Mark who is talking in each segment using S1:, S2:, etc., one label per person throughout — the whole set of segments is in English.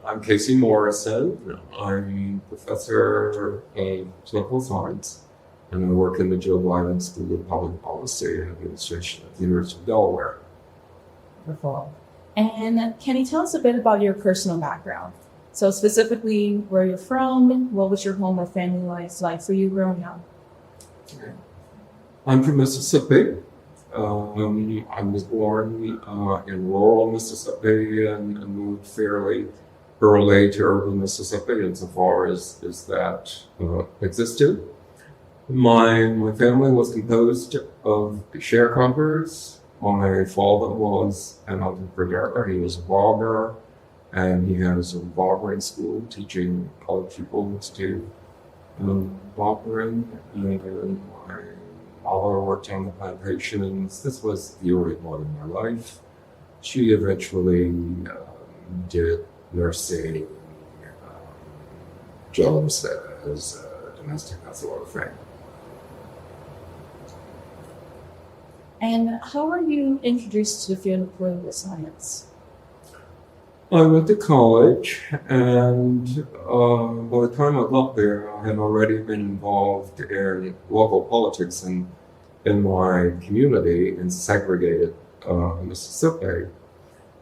S1: I'm Casey Morrison. I'm professor of political science, and I work in the Joe Biden School of Public Policy and Administration at the University of Delaware.
S2: Wonderful. And can you tell us a bit about your personal background? So specifically, where you're from, what was your home or family life like for you growing up?
S1: I'm from Mississippi. I was born in rural Mississippi and moved fairly early to urban Mississippi insofar as that existed. My family was composed of sharecroppers. My father was an entrepreneur. He was a barber, and he has a barbering school teaching colored people to do barbering. And my mother worked on the plantations. This was the early part of my life. She eventually did nursing jobs as domestic, that sort of thing.
S2: And how were you introduced to the field of political science?
S1: I went to college, and by the time I got there, I had already been involved in local politics in my community in segregated Mississippi.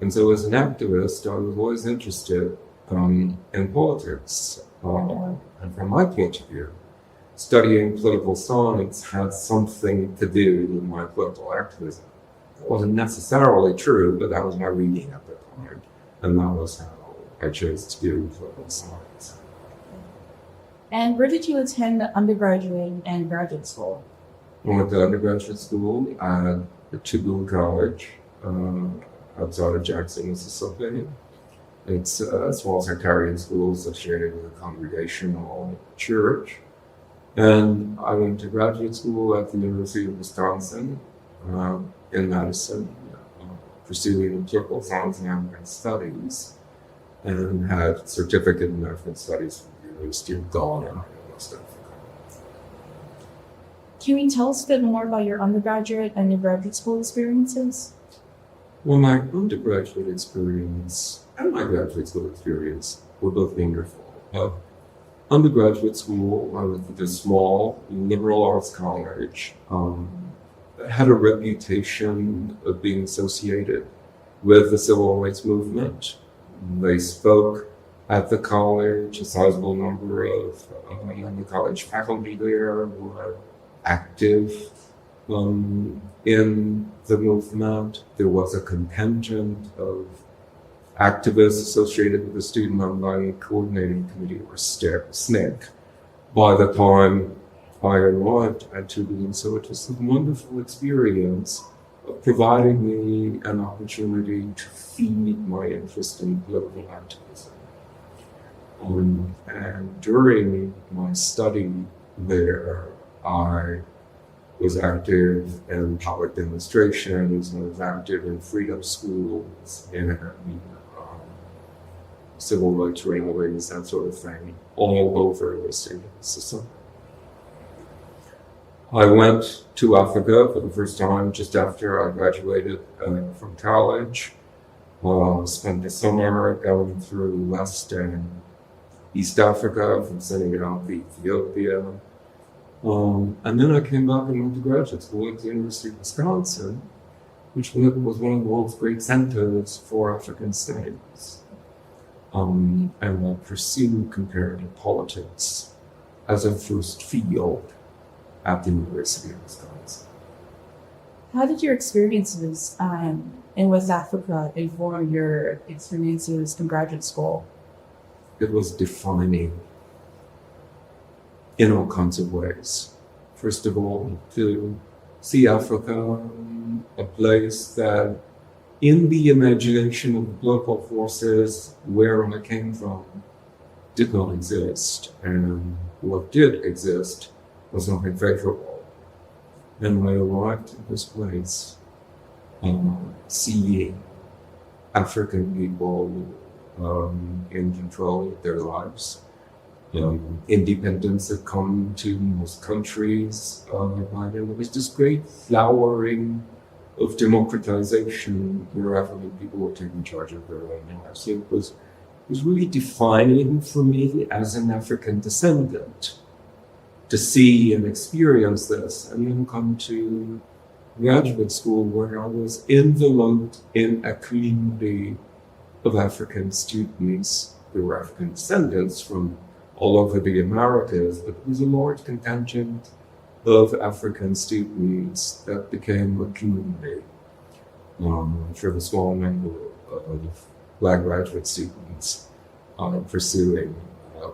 S1: And so as an activist, I was always interested in politics. And from my point of view, studying political science had something to do with my political activism. It wasn't necessarily true, but that was my reading at the time. And that was how I chose to do political science.
S2: And where did you attend undergraduate and graduate school?
S1: I went to undergraduate school at Tougaloo College outside of Jackson, Mississippi. It's a small sectarian school associated with a congregational church. And I went to graduate school at the University of Wisconsin in Madison, pursuing political science and American studies, and had a certificate in American studies from the University of Ghana in West Africa.
S2: Can you tell us a bit more about your undergraduate and your graduate school experiences?
S1: Well, my undergraduate experience and my graduate school experience were both wonderful. Undergraduate school, I went to a small liberal arts college, had a reputation of being associated with the civil rights movement. They spoke at the college. A sizable number of the college faculty there were active in the movement. There was a contingent of activists associated with the Student Nonviolent Coordinating Committee, or SNCC, by the time I arrived at Tougaloo. So it was a wonderful experience of providing me an opportunity to feed my interest in political activism. And during my study there, I was active in public demonstrations, I was active in freedom schools, in civil rights rallies, that sort of thing, all over the state of Mississippi. I went to Africa for the first time just after I graduated from college. Spent the summer going through West and East Africa, from Senegal to Ethiopia. And then I came back and went to graduate school at the University of Wisconsin, which was one of the world's great centers for African studies. And I pursued comparative politics as a first field at the University of Wisconsin.
S2: How did your experiences in West Africa inform your experiences in graduate school?
S1: It was defining in all kinds of ways. First of all, to see Africa, a place that in the imagination of the political forces where I came from did not exist, and what did exist was nothing favorable. And when I arrived at this place, seeing African people in control of their lives, independence had come to most countries by then. There was this great flowering of democratization where African people were taking charge of their own lives. It was was really defining for me as an African descendant to see and experience this, and then come to graduate school where I was enveloped in a community of African students who were African descendants from all over the Americas, but there was a large contingent of African students that became a community. For the small number of Black graduate students pursuing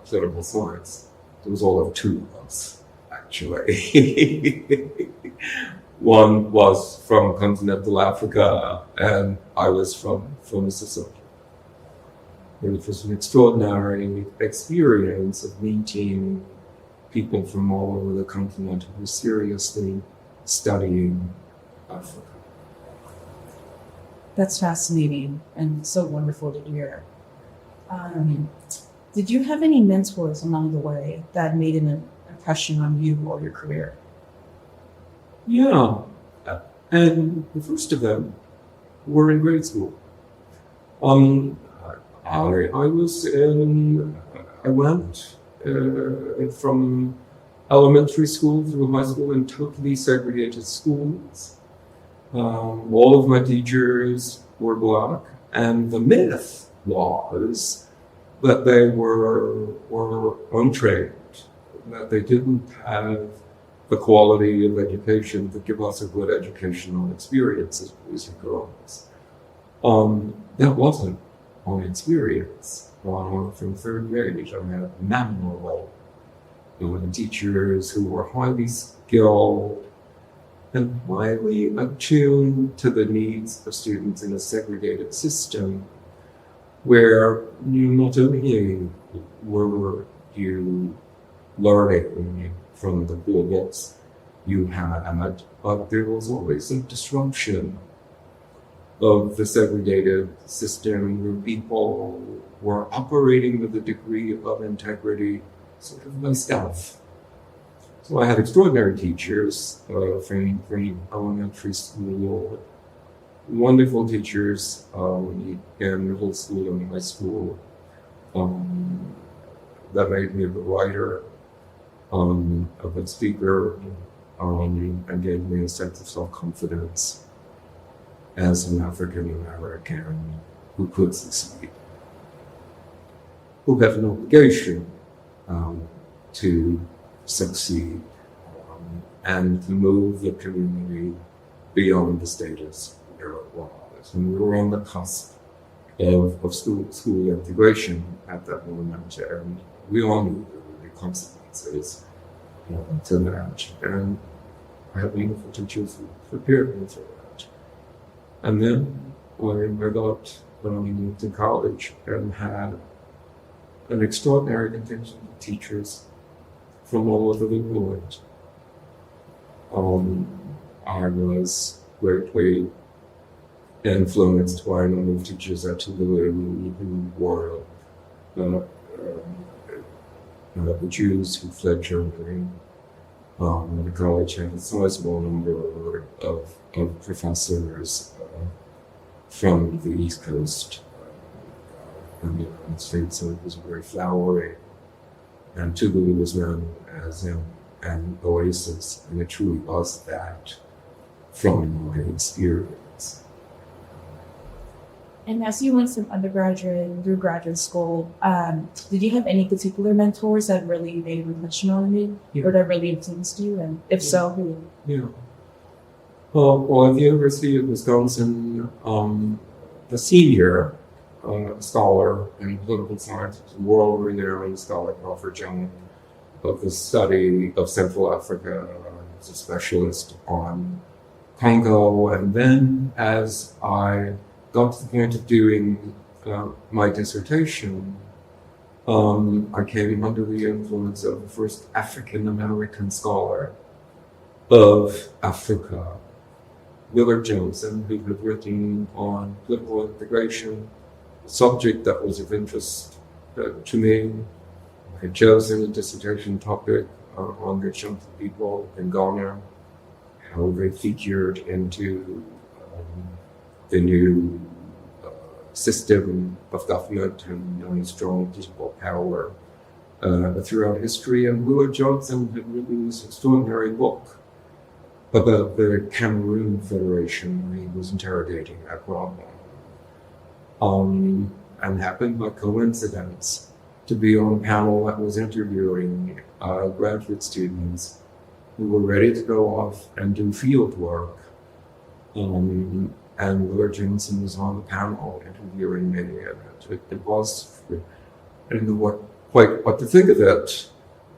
S1: political science. There was all of two of us, actually. One was from continental Africa, and I was from Mississippi. It was an extraordinary experience of meeting people from all over the continent who were seriously studying Africa.
S2: That's fascinating and so wonderful to hear. Did you have any mentors along the way that made an impression on you or your career?
S1: Yeah, and the first of them were in grade school. I went from elementary school through high school in totally segregated schools. All of my teachers were Black, and the myth was that they were untrained, that they didn't have the quality of education to give us a good educational experience as boys and girls. That wasn't my experience. From third grade, I had memorable teachers who were highly skilled and highly attuned to the needs of students in a segregated system where you not only were you learning from the books you had, but there was always a disruption of the segregated system where people were operating with a degree of integrity sort of myself. So I had extraordinary teachers from elementary school, wonderful teachers in middle school and high school that made me a writer, a good speaker, and gave me a sense of self-confidence as an African American who could succeed, who had an obligation to succeed and to move the community beyond the status where it was. And we were on the cusp of school integration at that moment, and we all knew there would be consequences to that. And I had wonderful teachers who prepared me for that. And then when I moved to college and had an extraordinary contingent of teachers from all over the world. I was greatly influenced by a number of teachers at Toulouse who were the Jews who fled Germany. The college had a sizable number of professors from the East Coast in the United States, so it was very flowery. And Toulouse was known as an oasis, and it truly was that from my experience.
S2: And as you went from undergraduate through graduate school, did you have any particular mentors that really made an impression on you, or that really influenced you? And if so, who?
S1: Yeah. Well, at the University of Wisconsin, the senior scholar in political science, world-renowned scholar Crawford Jones, of the study of Central Africa, was a specialist on Congo. And then as I got to the point of doing my dissertation, I came under the influence of the first African-American scholar of Africa, Willard Johnson, who had written on political integration, a subject that was of interest to me. I had chosen a dissertation topic on the Ashanti people in Ghana, how they figured into the new system of government and strong political power throughout history. And Willard Johnson had written this extraordinary book about the Cameroon Federation when he was interrogating that problem. And happened by coincidence to be on a panel that was interviewing graduate students who were ready to go off and do field work. And Willard Johnson was on the panel interviewing me, and it was, I didn't know quite what to think of it.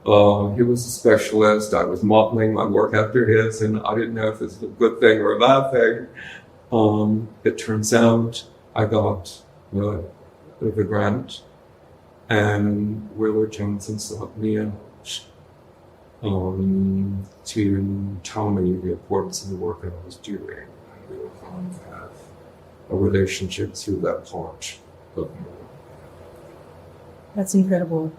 S1: He was a specialist. I was modeling my work after his, and I didn't know if this was a good thing or a bad thing. It turns out I got the grant, and Willard Johnson sought me out to tell me the importance of the work that I was doing. And we were going to have a relationship through that part of me.
S2: That's incredible.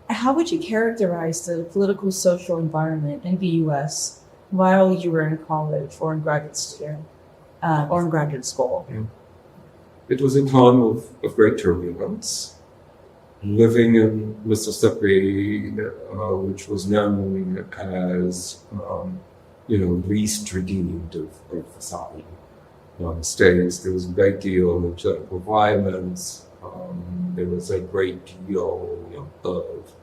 S2: How would you characterize the political social environment in the U.S. while you were in college or in graduate student or in graduate school?
S1: Yeah. It was a time of great turbulence. Living in Mississippi, which was known as, least redeemed of the Southern states, there was a great deal of political violence. There was a great deal of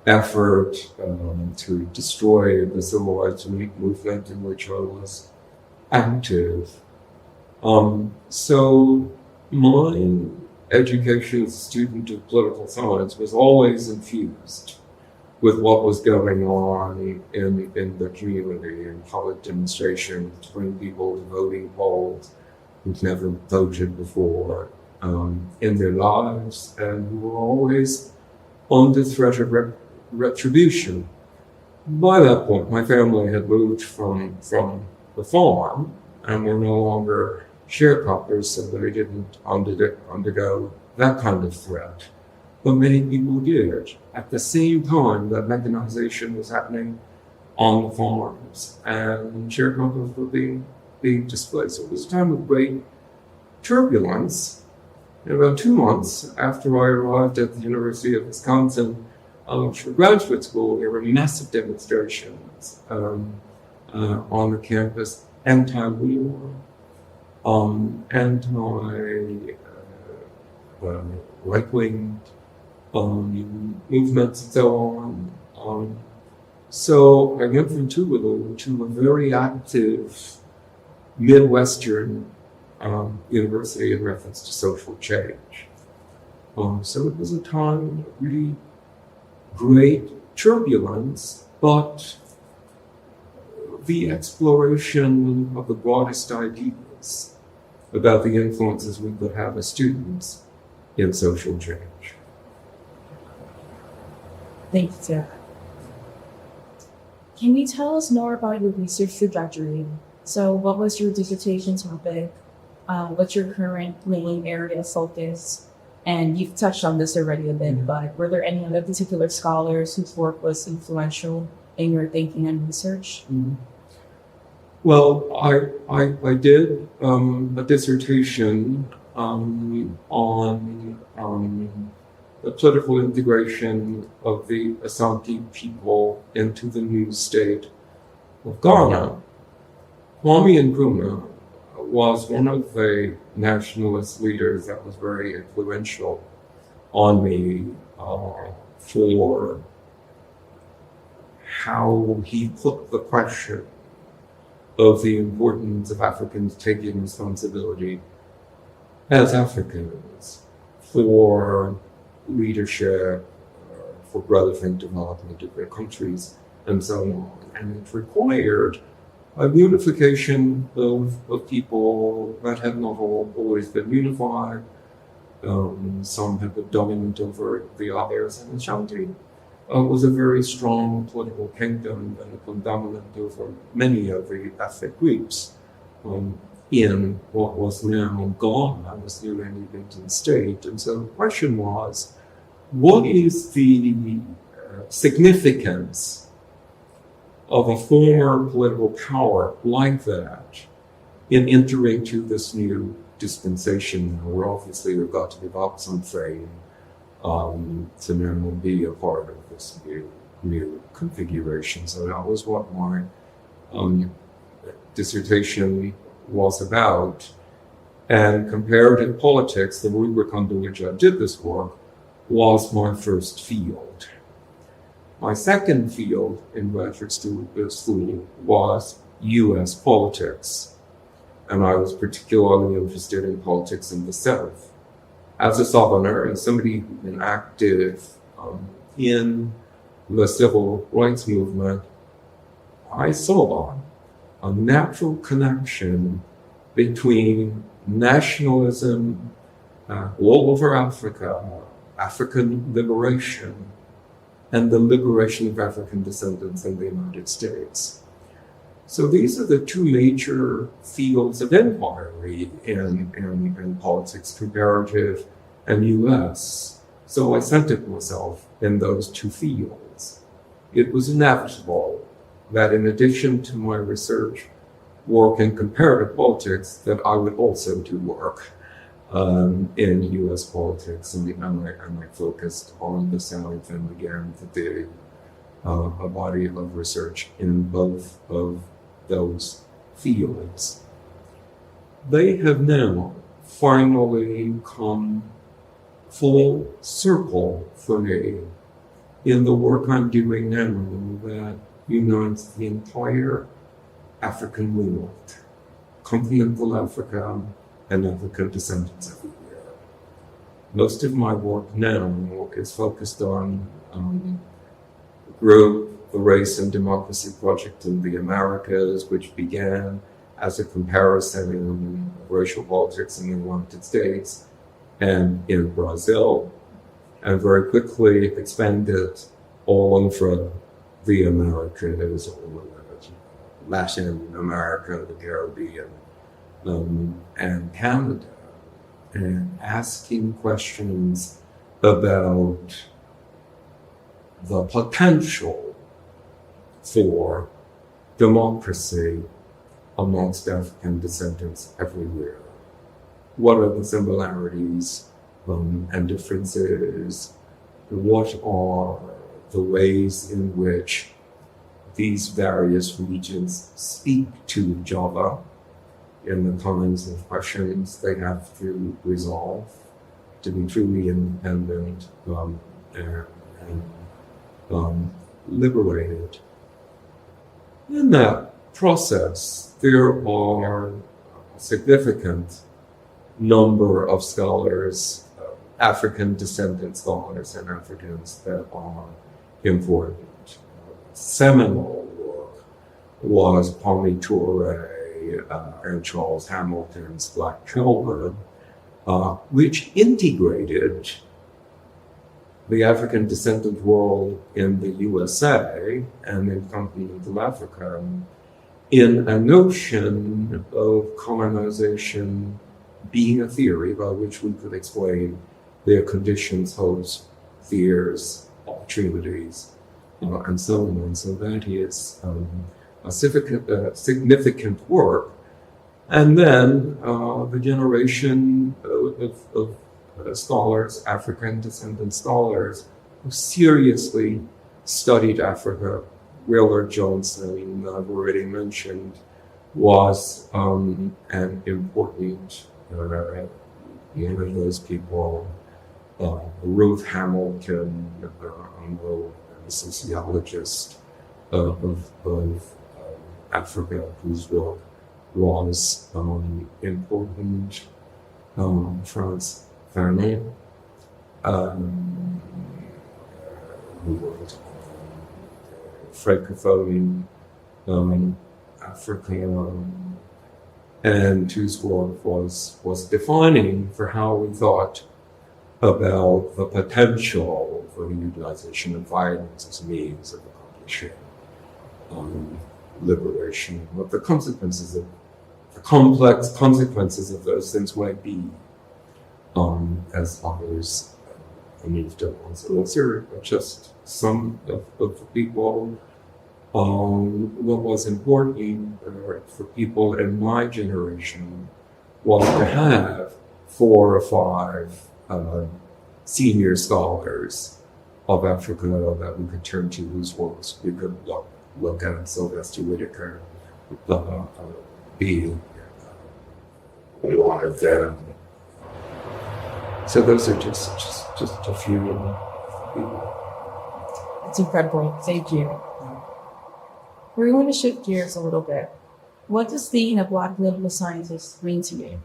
S1: effort to destroy the civil rights movement in which I was active. So my education as a student of political science was always infused with what was going on in the community, in public demonstrations, to bring people to voting polls who've never voted before in their lives, and who were always under threat of retribution. By that point, my family had moved from the farm and were no longer sharecroppers, so they didn't undergo that kind of threat. But many people did. At the same time that mechanization was happening on the farms and sharecroppers were being displaced. So it was a time of great turbulence. In about 2 months after I arrived at the University of Wisconsin for graduate school, there were massive demonstrations on the campus, anti-war, right-wing movements and so on. So I went from Tuvalu to a very active Midwestern university in reference to social change. So it was a time of really great turbulence, but the exploration of the broadest ideas about the influences we could have as students in social change.
S2: Thank you, Sarah. Can you tell us more about your research trajectory? So what was your dissertation topic? What's your current main area of focus? And you've touched on this already a bit, but were there any other particular scholars whose work was influential in your thinking and research?
S1: Mm-hmm. Well, I did a dissertation on the political integration of the Asante people into the new state of Ghana. Kwame Nkrumah was one of the nationalist leaders that was very influential on me for how he put the question of the importance of Africans taking responsibility as Africans for leadership, for growth and development of their countries, and so on. And it required a unification of people that had not always been unified. Some had been dominant over the others, and Ashanti was a very strong political kingdom and had been dominant over many of the ethnic groups in what was now Ghana, was newly independent state. And so the question was, what is the significance of a former political power like that in entering to this new dispensation now, where obviously we've got to give up something to now be a part of this new configuration. So that was what my dissertation was about. And comparative politics, the rubric under which I did this work, was my first field. My second field in graduate school was US politics. And I was particularly interested in politics in the South. As a Southerner and somebody who'd been active in the civil rights movement, I saw a natural connection between nationalism all over Africa, African liberation, and the liberation of African descendants in the United States. So these are the two major fields of inquiry in politics, comparative and US. So I centered myself in those two fields. It was inevitable that in addition to my research work in comparative politics, that I would also do work in US politics, and I focused on the South and began to do a body of research in both of those fields. They have now finally come full circle for me in the work I'm doing now that unites the entire African world, continental Africa, and African descendants everywhere. Most of my work now is focused on GROW, the Race and Democracy Project in the Americas, which began as a comparison of racial politics in the United States and in Brazil, and very quickly expanded all over the Americas, all over Latin America, the Caribbean, and Canada, and asking questions about the potential for democracy amongst African descendants everywhere. What are the similarities and differences? What are the ways in which these various regions speak to each other in the kinds of questions they have to resolve to be truly independent and liberated? In that process, there are a significant number of scholars, African descendant scholars and Africans, that are important. Seminal work was Kwame Ture and Charles Hamilton's Black Children, which integrated the African descendant world in the USA and in continental Africa in a notion of colonization being a theory by which we could explain their conditions, hopes, fears, opportunities, and so on. So that is a significant work. And then the generation of scholars, African descendant scholars, who seriously studied Africa. Willard Johnson, I've already mentioned, was an important one of those people. Ruth Hamilton, a sociologist of Africa, whose work was important. Frantz Fanon, who worked Francophone Africa, and whose work was defining for how we thought about the potential for the utilization of violence as a means of accomplishing liberation, what the consequences of the complex consequences of those things might be, as others moved on. So those are just some of the people. What was important for people in my generation was to have 4 or 5 senior scholars of Africa that we could turn to, whose works we could look at. Sylvester Whitaker, being one of them. So those are just a few people.
S2: It's incredible. Thank you. We're going to shift gears a little bit. What does being a Black political scientist mean to you?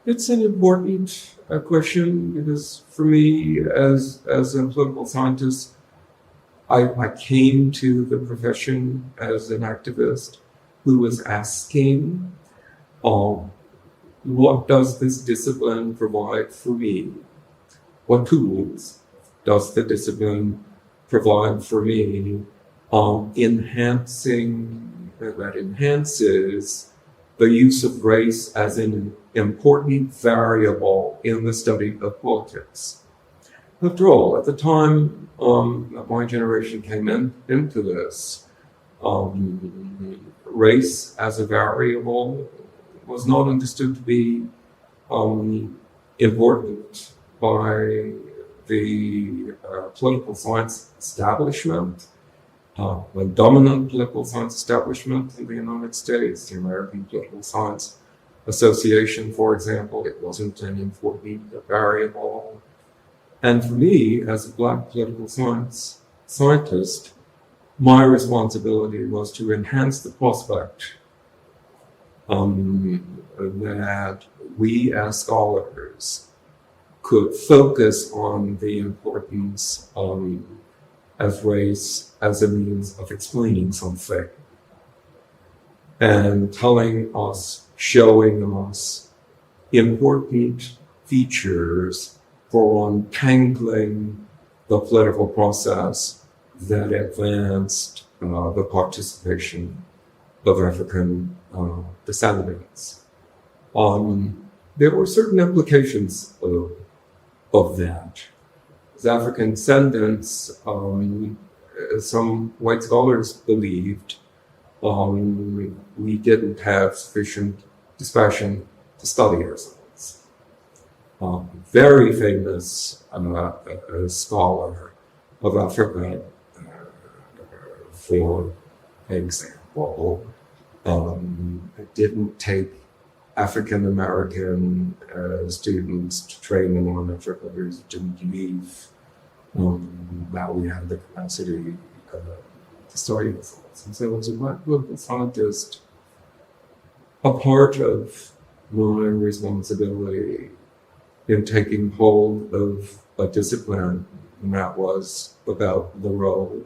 S1: It's an important question because for me, as a political scientist, I came to the profession as an activist who was asking, what does this discipline provide for me? What tools does the discipline provide for me? That enhances the use of race as an important variable in the study of politics. After all, at the time that my generation came into this, race as a variable was not understood to be important by the political science establishment, the dominant political science establishment in the United States, the American Political Science Association, for example. It wasn't an important variable. And for me, as a Black political science scientist, my responsibility was to enhance the prospect that we as scholars could focus on the importance as race as a means of explaining something and showing us important features for untangling the political process that advanced the participation of African descendants. There were certain implications of that. As African descendants, some white scholars believed we didn't have sufficient dispassion to study ourselves. Very famous scholar of Africa, for example, didn't take African American students to train them on Africa because he didn't believe that we had the capacity to study ourselves. And so, as a Black political scientist, a part of my responsibility in taking hold of a discipline that was about the role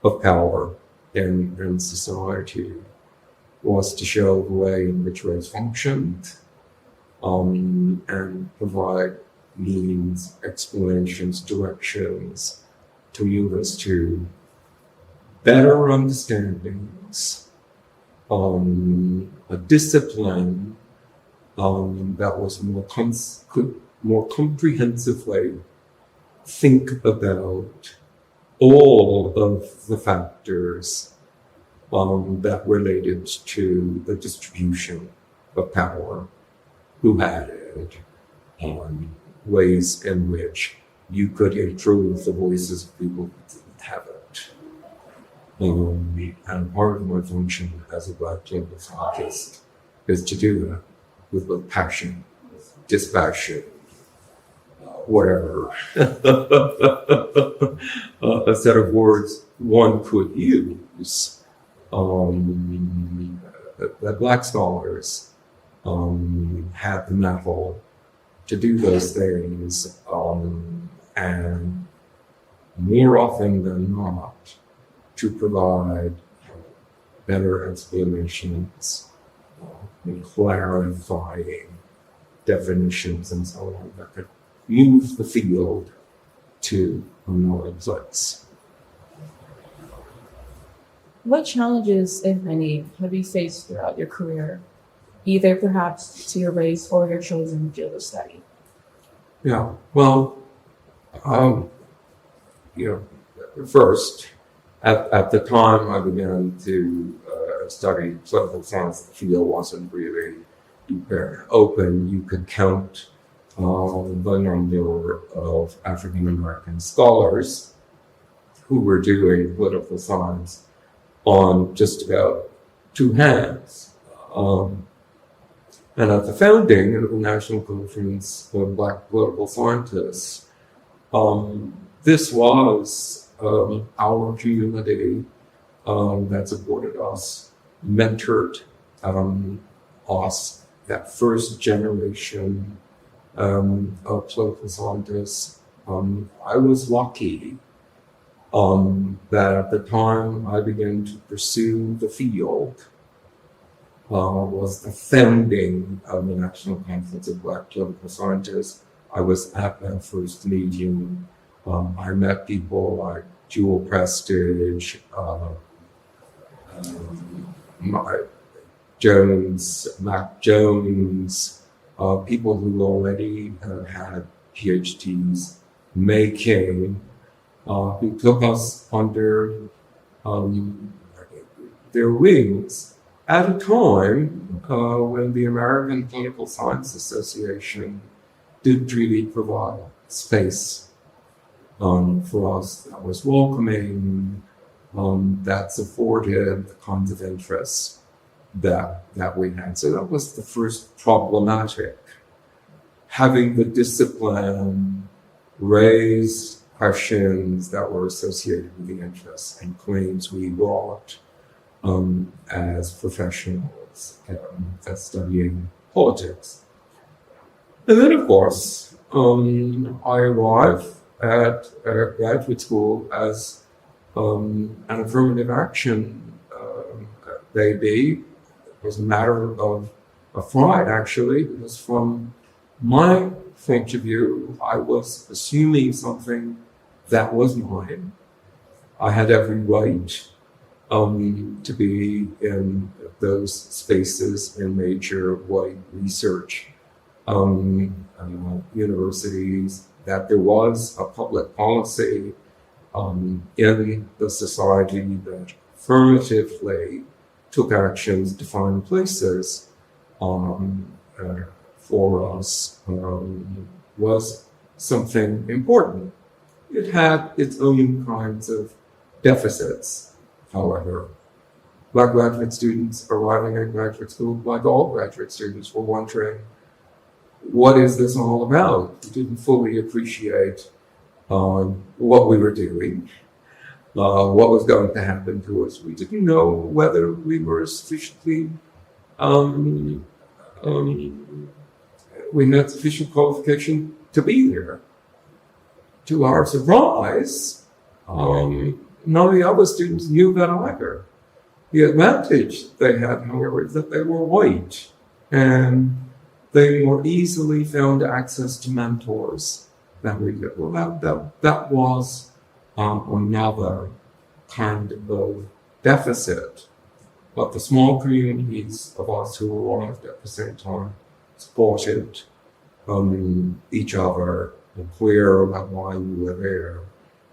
S1: of power in society was to show the way in which race functioned and provide means, explanations, directions to move us to better understandings, a discipline that was could more comprehensively think about all of the factors that related to the distribution of power, who had it, ways in which you could improve the voices of people who didn't have it. And part of my function as a Black political scientist is to do that with both passion, dispassion, whatever a set of words one could use. That Black scholars had the mettle to do those things, and more often than not, to provide better explanations, clarifying definitions and so on that could move the field to another place.
S2: What challenges, if any, have you faced throughout your career, either perhaps to your race or your chosen field of study?
S1: Yeah, well, first, at the time I began to studied political science, the field wasn't really very open. You could count the number of African American scholars who were doing political science on just about two hands. And at the founding of the National Conference of Black Political Scientists, this was our community that supported us, mentored us, that first generation of political scientists. I was lucky that at the time I began to pursue the field was the founding of the National Conference of Black Political Scientists. I was at that first meeting. I met people like Jewel Prestige, Mac Jones, people who already had PhDs making, who took us under their wings at a time when the American Political Science Association didn't really provide space for us that was welcoming, that supported the kinds of interests that we had. So that was the first problematic. Having the discipline raise questions that were associated with the interests and claims we brought as professionals studying politics. And then, of course, I arrived at graduate school as an affirmative action baby. It was a matter of pride, actually, because from my point of view, I was assuming something that was mine. I had every right to be in those spaces in major white research universities, that there was a public policy in the society that affirmatively took actions to find places for us was something important. It had its own kinds of deficits, however. Black graduate students arriving at graduate school, like all graduate students, were wondering, what is this all about? We didn't fully appreciate what we were doing, what was going to happen to us. We didn't know whether we were sufficiently, we had sufficient qualification to be there. To our surprise, none of the other students knew that either. The advantage they had, however, is that they were white and they more easily found access to mentors than we did. Well, that was another kind of deficit. But the small communities of us who arrived at the same time supported each other, and clear about why we were there,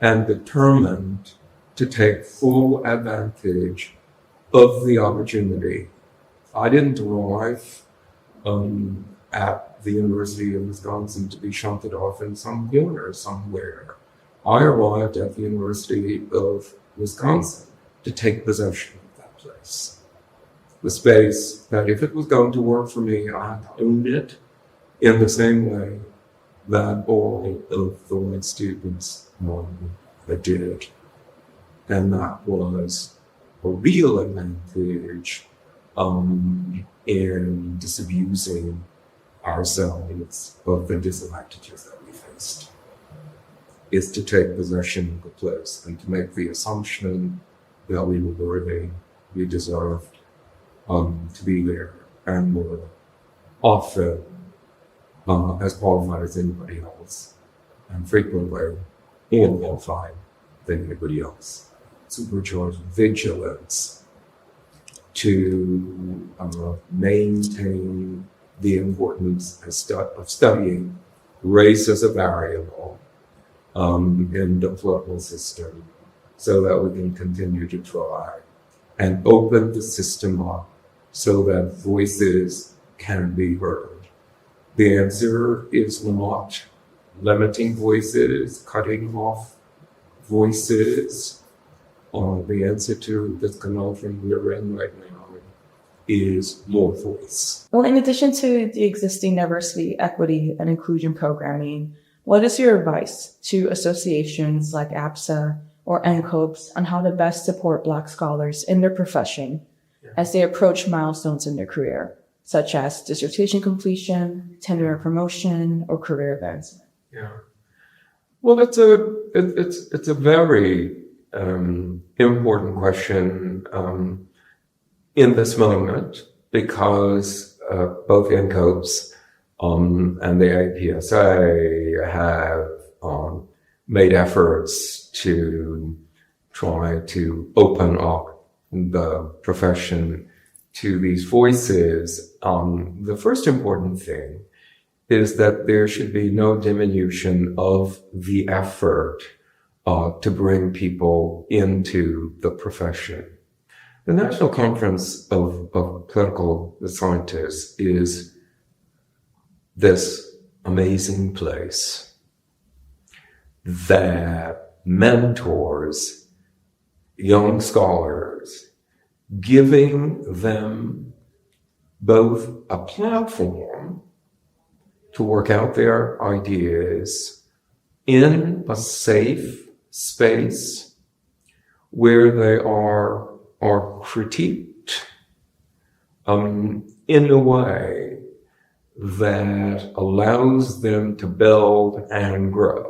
S1: and determined to take full advantage of the opportunity. I didn't arrive at the University of Wisconsin to be shunted off in some corner somewhere. I arrived at the University of Wisconsin to take possession of that place. The space that if it was going to work for me, I had to own it in the same way that all of the white students did. And that was a real advantage in disabusing ourselves of the disadvantages that we faced, is to take possession of the place and to make the assumption that we were worthy, we deserved to be there, and were often as qualified as anybody else, and frequently more qualified than anybody else. Supercharged vigilance to maintain the importance of studying race as a variable in the political system, so that we can continue to try and open the system up so that voices can be heard. The answer is not limiting voices, cutting off voices. The answer to this conundrum we're in right now is more voice.
S2: Well, in addition to the existing diversity, equity, and inclusion programming, what is your advice to associations like APSA or NCOPES on how to best support Black scholars in their profession as they approach milestones in their career, such as dissertation completion, tenure and promotion, or career advancement?
S1: Yeah. Well, it's a very important question in this moment, because both NCOPES and the APSA have made efforts to try to open up the profession to these voices. The first important thing is that there should be no diminution of the effort to bring people into the profession. The National Conference of Political Scientists is this amazing place that mentors young scholars, giving them both a platform to work out their ideas in a safe space where they are critiqued in a way that allows them to build and grow.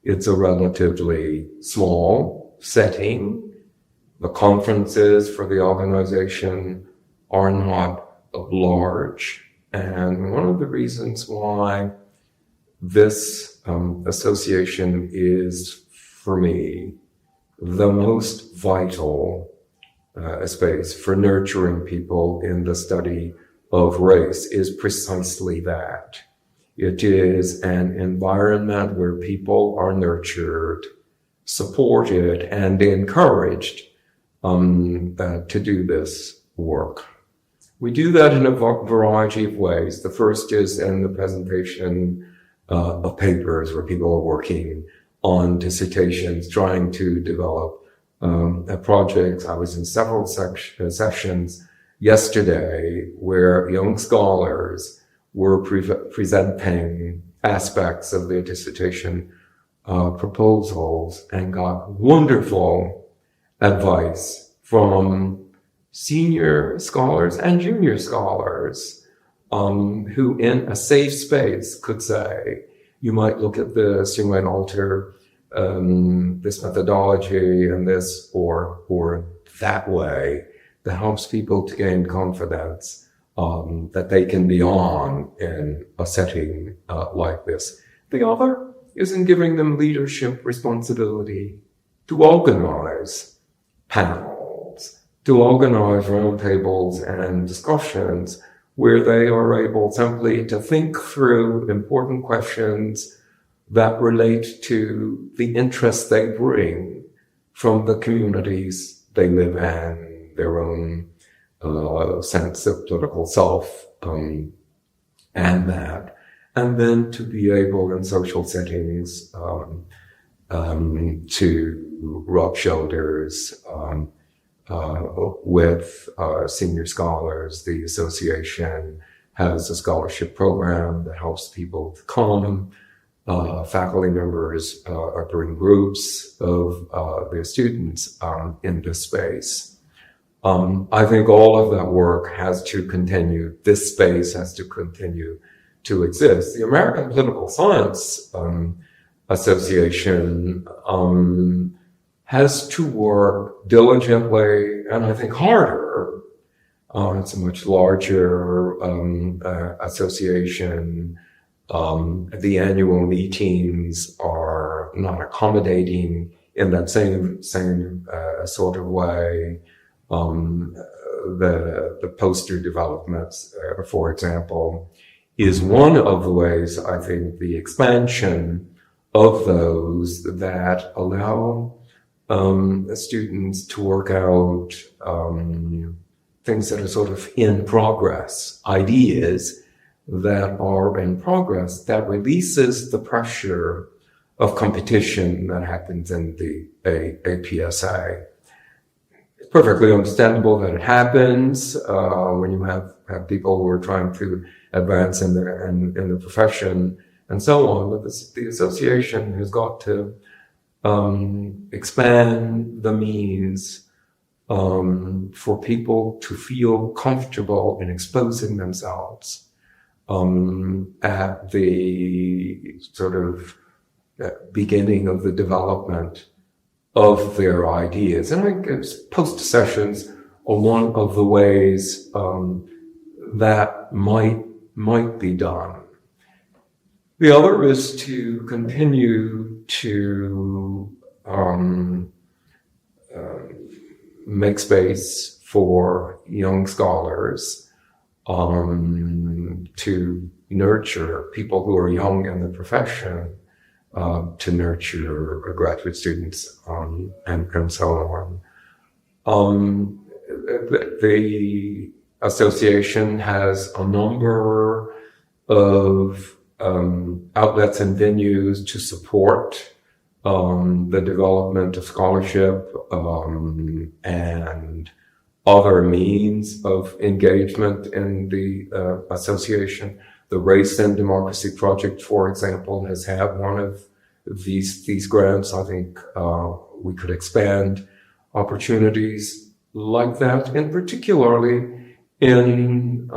S1: It's a relatively small setting. The conferences for the organization are not large. And one of the reasons why this association is, for me, the most vital space for nurturing people in the study of race is precisely that. It is an environment where people are nurtured, supported, and encouraged to do this work. We do that in a variety of ways. The first is in the presentation of papers where people are working on dissertations, trying to develop projects. I was in several sessions yesterday where young scholars were presenting aspects of their dissertation proposals and got wonderful advice from senior scholars and junior scholars who in a safe space could say, you might look at this, you might alter this methodology and this or that way, that helps people to gain confidence that they can be on in a setting like this. The other is in giving them leadership responsibility to organize panels, to organize roundtables and discussions where they are able simply to think through important questions that relate to the interests they bring from the communities they live in, their own sense of political self, and that. And then to be able in social settings to rub shoulders with senior scholars. The association has a scholarship program that helps people to come. Faculty members bring groups of their students in this space. I think all of that work has to continue. This space has to continue to exist. The American Political Science Association has to work diligently and I think harder. It's a much larger association. The annual meetings are not accommodating in that same sort of way. The poster developments, for example, is one of the ways I think the expansion of those that allow students to work out things that are sort of in progress, ideas that are in progress, that releases the pressure of competition that happens in the APSA. It's perfectly understandable that it happens when you have people who are trying to advance in the profession and so on. But the association has got to expand the means for people to feel comfortable in exposing themselves at the sort of beginning of the development of their ideas. And I guess post sessions are one of the ways that might be done. The other is to continue to make space for young scholars, to nurture people who are young in the profession, to nurture graduate students, and so on. The association has a number of outlets and venues to support the development of scholarship and other means of engagement in the association. The Race and Democracy Project, for example, has had one of these grants. I think we could expand opportunities like that, and particularly in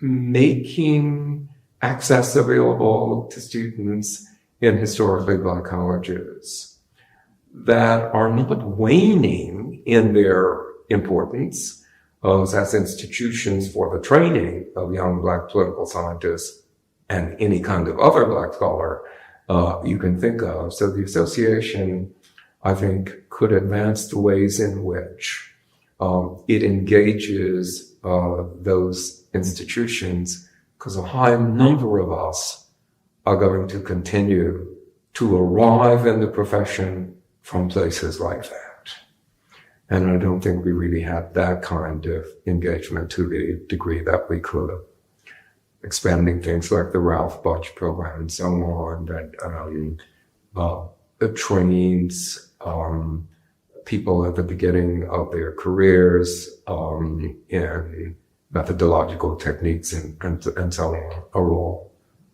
S1: making access available to students in historically Black colleges that are not waning in their importance as institutions for the training of young Black political scientists and any kind of other Black scholar you can think of. So the association, I think, could advance the ways in which it engages those institutions, because a high number of us are going to continue to arrive in the profession from places like that. And I don't think we really had that kind of engagement to the degree that we could have. Expanding things like the Ralph Budge program and so on, that trains people at the beginning of their careers in methodological techniques and so on, are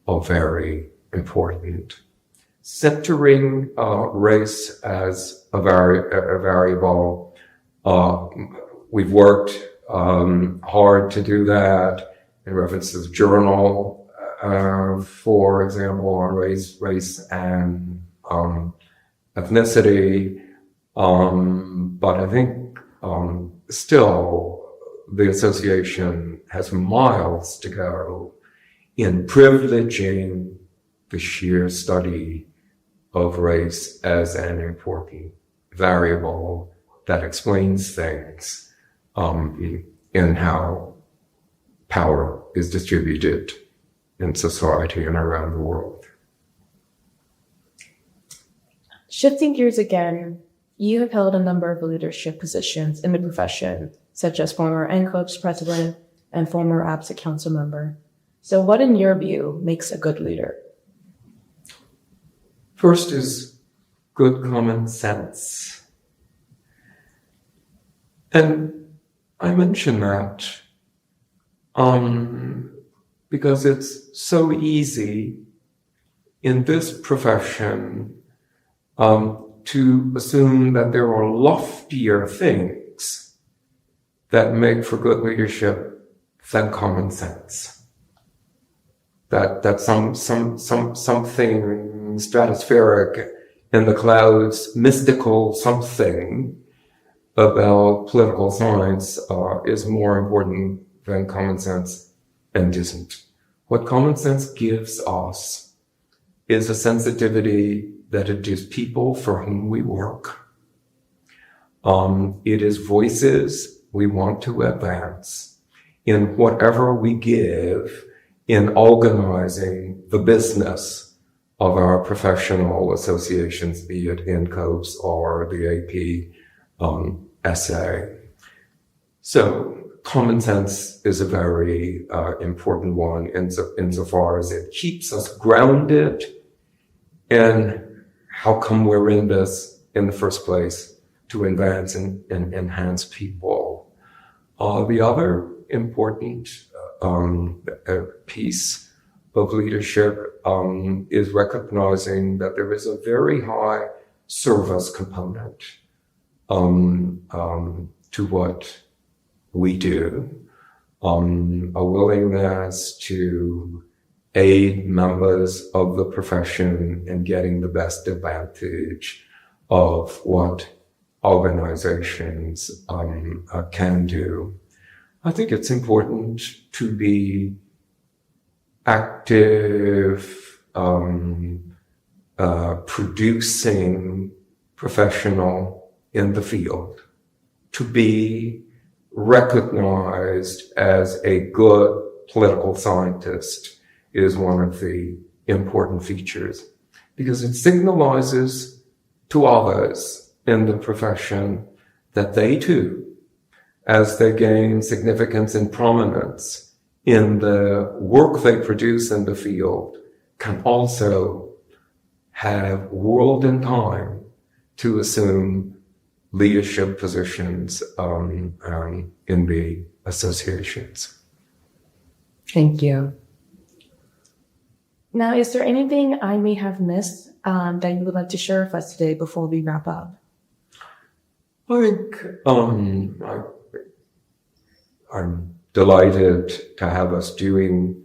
S1: all very important. Centering race as a variable, we've worked hard to do that. In reference to the journal, for example, on race and ethnicity. But I think still the association has miles to go in privileging the sheer study of race as an important variable that explains things in how power is distributed in society and around the world.
S2: Shifting gears again, you have held a number of leadership positions in the profession, such as former NCLEX president and former APSA council member. So what, in your view, makes a good leader?
S1: First is good common sense. And I mention that because it's so easy in this profession to assume that there are loftier things that make for good leadership than common sense. That something stratospheric in the clouds, mystical something about political science is more important than common sense, and isn't. What common sense gives us is a sensitivity that it is people for whom we work. It is voices we want to advance in whatever we give in organizing the business of our professional associations, be it INCOPE or the AP SA. So common sense is a very important one insofar as it keeps us grounded in how come we're in this in the first place, to advance and enhance people. The other important piece of leadership is recognizing that there is a very high service component to what we do, a willingness to aid members of the profession in getting the best advantage of what organizations can do. I think it's important to be active, producing professional in the field, to be recognized as a good political scientist is one of the important features, because it signalizes to others in the profession that they too, as they gain significance and prominence in the work they produce in the field, can also have world and time to assume leadership positions in the associations.
S2: Thank you. Now, is there anything I may have missed that you would like to share with us today before we wrap up?
S1: I think I'm delighted to have us doing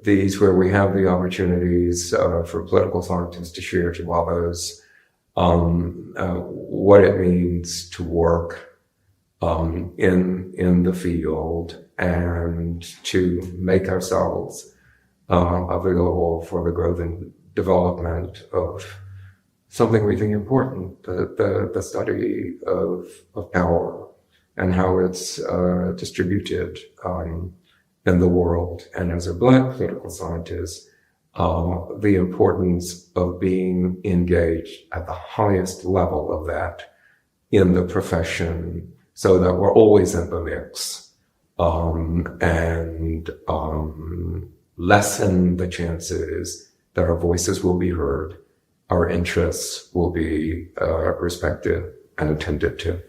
S1: these where we have the opportunities for political scientists to share to others what it means to work in the field and to make ourselves available for the growth and development of something we think important, the study of power and how it's distributed in the world. And as a Black political scientist, the importance of being engaged at the highest level of that in the profession so that we're always in the mix and lessen the chances that our voices will be heard, our interests will be respected and attended to.